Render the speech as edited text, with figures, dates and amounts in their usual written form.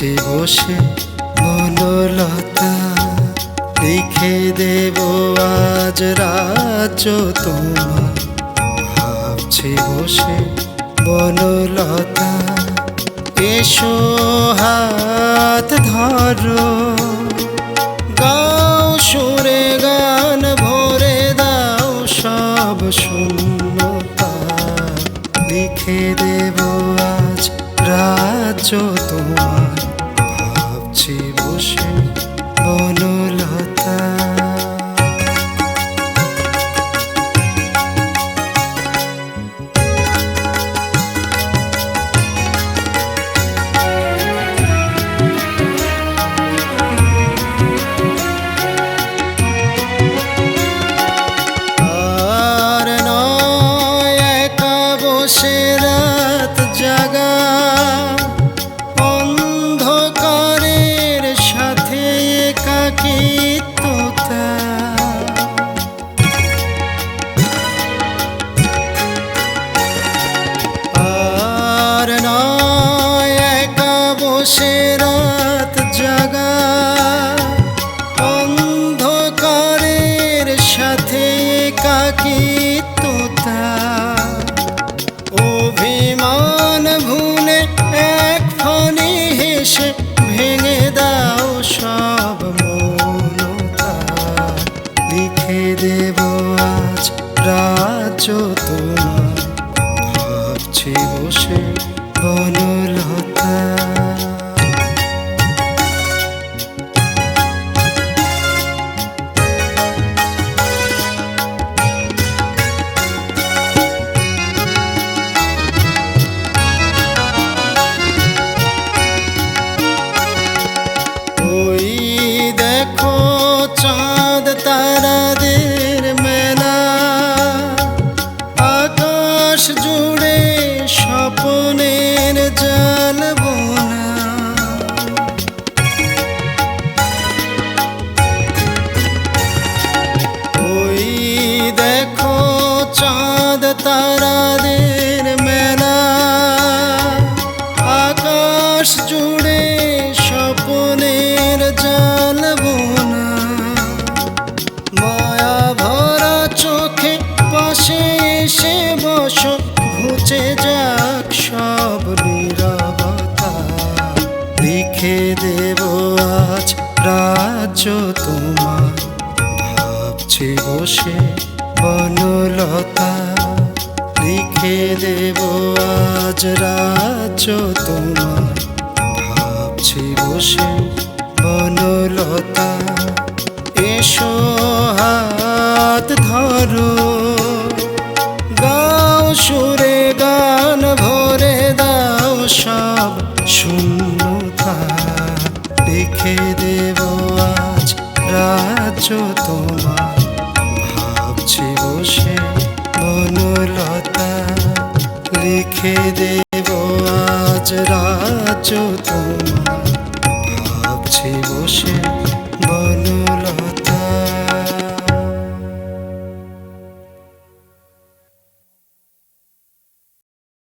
ভাবছি বসে বনলতা, লিখে দেব আজ রাজ্য তোমার। ভাবছি বসে বনলতা, এসো হাত ধরো, গাও সুরে গান ভরে দাও সব শূন্যতা। লিখে দেব আজ রাজ্য তোমার, ভাবছি বসে বনলতা। সে রাত জাগা, অন্ধকারের সাথে একাকিত্বতা। আর নয় একা বসে রাত জাগা, অন্ধকারের সাথে একাকিত্বতা। অভিমান ভুলে এক ফণি হেসে ভেঙে দাও সব মৌনতা। লিখে দেব আজ রাজ্য তোমার, ভাবছি বসে বনলতা। চাঁদ তারাদের মেলা, আকাশ জুড়ে স্বপ্নের জাল বোনা। ওই দেখো চাঁদ তারাদের মেলা, আকাশ জুড়ে স্বপ্নের জাল বোনা। মায়া ভরা চোখে পাশে এসে বসো, ঘুচে যাক সব নীরবতা। লিখে দেব আজ রাজ্য তোমার, ভাবছি বসে বনলতা। লিখে দেব আজ রাজ্য তোমার, ভাবছি বসে বনলতা। এসো হাত ধরো, গাও সুরে গান ভরে দাও সব শূন্যতা। লিখে দেব আজ রাজ্য তোমার, ভাবছি বসে বনলতা। লিখে দেব আজ রাজ্য তোমার।